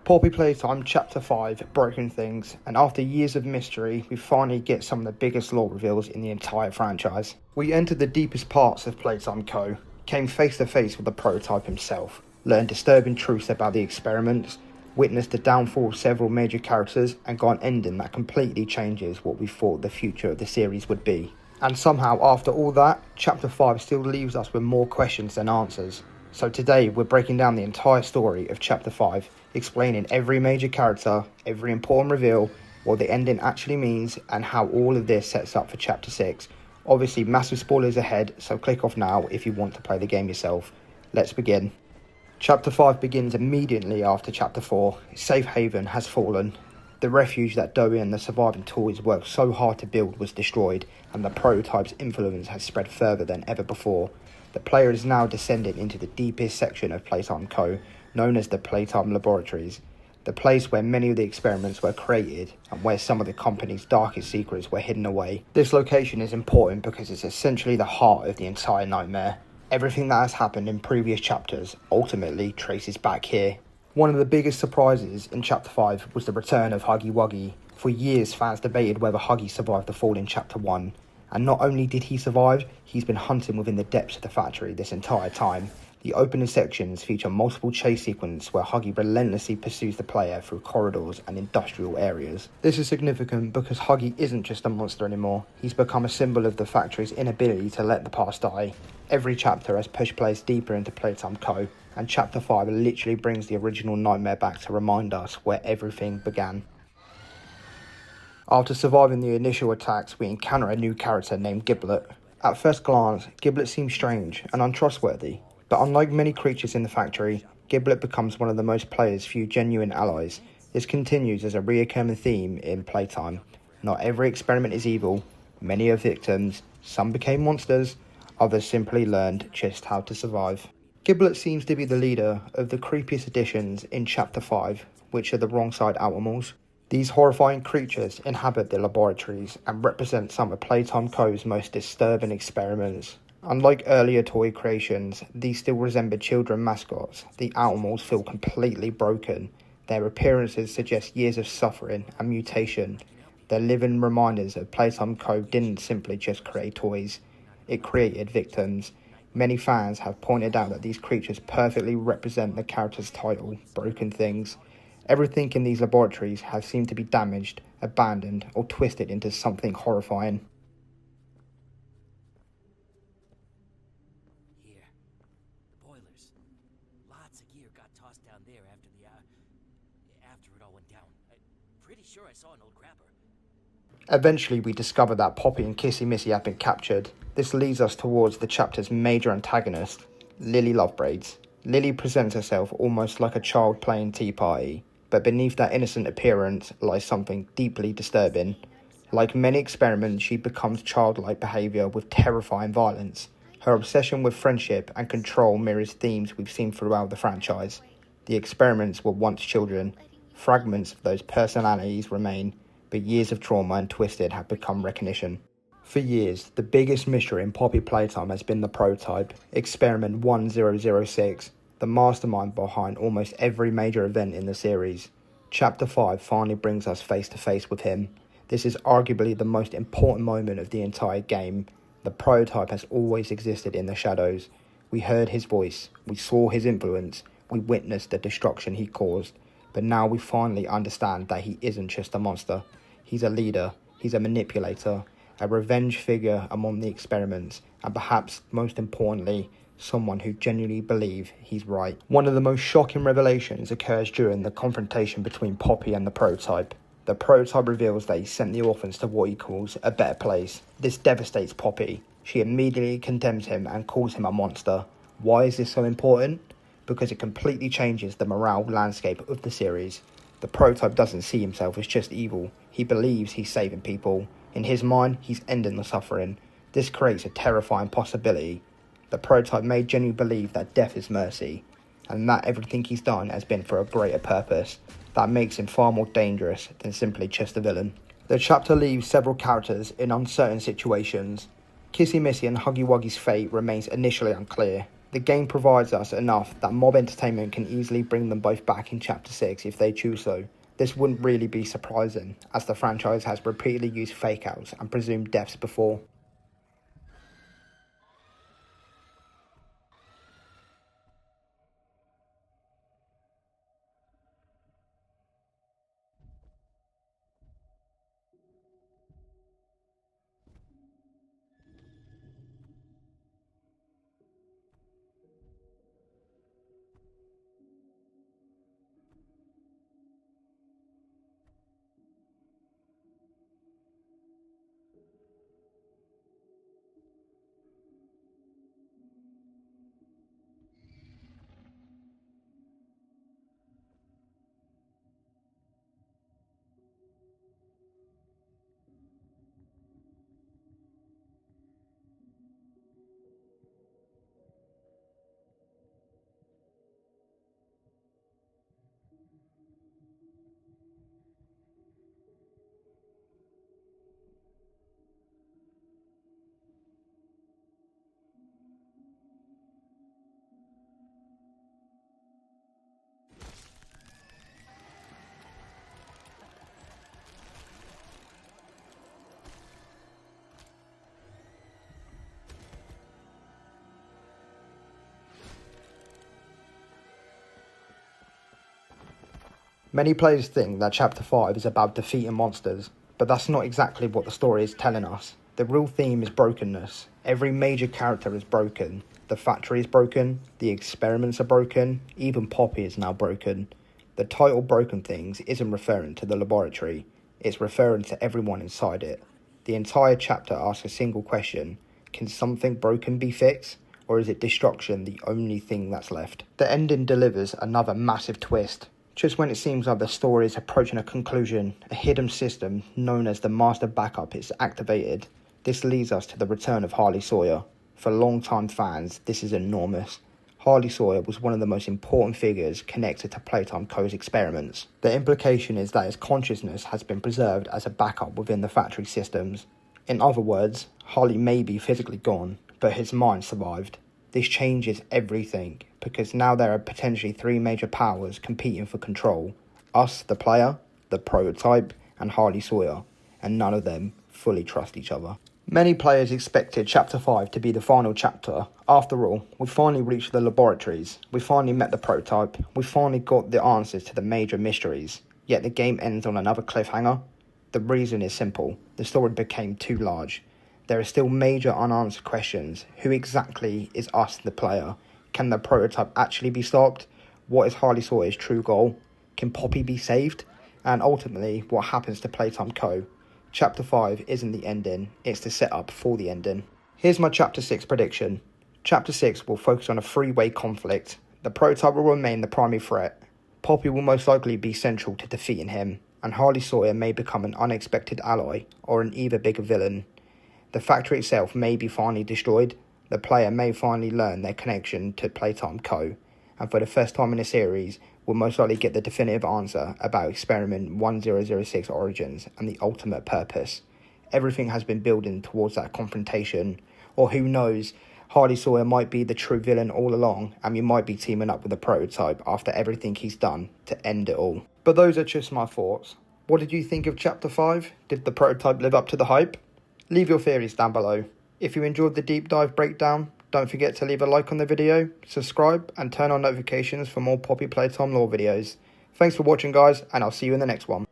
Poppy Playtime Chapter 5 Broken Things, and after years of mystery, we finally get some of the biggest lore reveals in the entire franchise. We entered the deepest parts of Playtime Co., came face to face with the prototype himself, learned disturbing truths about the experiments, witnessed the downfall of several major characters, and got an ending that completely changes what we thought the future of the series would be. And somehow, after all that, Chapter 5 still leaves us with more questions than answers. So today, we're breaking down the entire story of Chapter 5, explaining every major character, every important reveal, what the ending actually means, and how all of this sets up for Chapter 6. Obviously, massive spoilers ahead, so click off now if you want to play the game yourself. Let's begin. Chapter 5 begins immediately after Chapter 4. Safe Haven has fallen. The refuge that Doe and the surviving toys worked so hard to build was destroyed, and the prototype's influence has spread further than ever before. The player is now descending into the deepest section of Playtime Co., known as the Playtime Laboratories, the place where many of the experiments were created and where some of the company's darkest secrets were hidden away. This location is important because it's essentially the heart of the entire nightmare. Everything that has happened in previous chapters ultimately traces back here. One of the biggest surprises in Chapter 5 was the return of Huggy Wuggy. For years, fans debated whether Huggy survived the fall in Chapter 1. And not only did he survive, he's been hunting within the depths of the factory this entire time. The opening sections feature multiple chase sequences where Huggy relentlessly pursues the player through corridors and industrial areas. This is significant because Huggy isn't just a monster anymore. He's become a symbol of the factory's inability to let the past die. Every chapter has pushed players deeper into Playtime Co., and Chapter 5 literally brings the original nightmare back to remind us where everything began. After surviving the initial attacks, we encounter a new character named Giblet. At first glance, Giblet seems strange and untrustworthy, but unlike many creatures in the factory, Giblet becomes one of the most players' few genuine allies. This continues as a recurring theme in Playtime. Not every experiment is evil, many are victims, some became monsters, others simply learned just how to survive. Giblet seems to be the leader of the creepiest additions in Chapter 5, which are the Wrong Side Outlaws. These horrifying creatures inhabit the laboratories and represent some of Playtime Co.'s most disturbing experiments. Unlike earlier toy creations, these still resemble children mascots. The Outlaws feel completely broken. Their appearances suggest years of suffering and mutation. They're living reminders that Playtime Co. didn't simply just create toys, it created victims. Many fans have pointed out that these creatures perfectly represent the character's title, Broken Things. Everything in these laboratories has seemed to be damaged, abandoned, or twisted into something horrifying. Here, the boilers. Lots of gear got tossed down there after it all went down. Pretty sure I saw an old grabber. Eventually, we discover that Poppy and Kissy Missy have been captured. This leads us towards the chapter's major antagonist, Lily Lovebraids. Lily presents herself almost like a child playing tea party, but beneath that innocent appearance lies something deeply disturbing. Like many experiments, she becomes childlike behaviour with terrifying violence. Her obsession with friendship and control mirrors themes we've seen throughout the franchise. The experiments were once children. Fragments of those personalities remain, but years of trauma and twisted have become recognition. For years, the biggest mystery in Poppy Playtime has been the prototype, Experiment 1006, the mastermind behind almost every major event in the series. Chapter 5 finally brings us face to face with him. This is arguably the most important moment of the entire game. The prototype has always existed in the shadows. We heard his voice, we saw his influence, we witnessed the destruction he caused, but now we finally understand that he isn't just a monster. He's a leader, he's a manipulator, a revenge figure among the experiments, and perhaps most importantly, someone who genuinely believes he's right. One of the most shocking revelations occurs during the confrontation between Poppy and the prototype. The prototype reveals that he sent the orphans to what he calls a better place. This devastates Poppy. She immediately condemns him and calls him a monster. Why is this so important? Because it completely changes the morale landscape of the series. The prototype doesn't see himself as just evil. He believes he's saving people. In his mind, he's ending the suffering. This creates a terrifying possibility. The prototype may genuinely believe that death is mercy, and that everything he's done has been for a greater purpose. That makes him far more dangerous than simply just a villain. The chapter leaves several characters in uncertain situations. Kissy Missy and Huggy Wuggy's fate remains initially unclear. The game provides us enough that Mob Entertainment can easily bring them both back in Chapter 6 if they choose so. This wouldn't really be surprising, as the franchise has repeatedly used fake-outs and presumed deaths before. Many players think that Chapter 5 is about defeating monsters, but that's not exactly what the story is telling us. The real theme is brokenness. Every major character is broken. The factory is broken, the experiments are broken, even Poppy is now broken. The title Broken Things isn't referring to the laboratory, it's referring to everyone inside it. The entire chapter asks a single question: can something broken be fixed? Or is it destruction the only thing that's left? The ending delivers another massive twist. Just when it seems like the story is approaching a conclusion, a hidden system known as the Master Backup is activated. This leads us to the return of Harley Sawyer. For long-time fans, this is enormous. Harley Sawyer was one of the most important figures connected to Playtime Co.'s experiments. The implication is that his consciousness has been preserved as a backup within the factory systems. In other words, Harley may be physically gone, but his mind survived. This changes everything, because now there are potentially three major powers competing for control: us, the player, the prototype, and Harley Sawyer, and none of them fully trust each other. Many players expected Chapter 5 to be the final chapter. After all, we finally reached the laboratories, we finally met the prototype, we finally got the answers to the major mysteries, yet the game ends on another cliffhanger. The reason is simple: the story became too large. There are still major unanswered questions. Who exactly is us, the player? Can the prototype actually be stopped? What is Harley Sawyer's true goal? Can Poppy be saved? And ultimately, what happens to Playtime Co.? Chapter 5 isn't the ending, it's the setup for the ending. Here's my Chapter 6 prediction. Chapter 6 will focus on a three-way conflict. The prototype will remain the primary threat. Poppy will most likely be central to defeating him, and Harley Sawyer may become an unexpected ally or an even bigger villain. The factory itself may be finally destroyed. The player may finally learn their connection to Playtime Co. And for the first time in the series, we'll most likely get the definitive answer about Experiment 1006 origins and the ultimate purpose. Everything has been building towards that confrontation. Or who knows, Harley Sawyer might be the true villain all along, and we might be teaming up with the prototype after everything he's done to end it all. But those are just my thoughts. What did you think of Chapter 5? Did the prototype live up to the hype? Leave your theories down below. If you enjoyed the deep dive breakdown, don't forget to leave a like on the video, subscribe, and turn on notifications for more Poppy Playtime lore videos. Thanks for watching, guys, and I'll see you in the next one.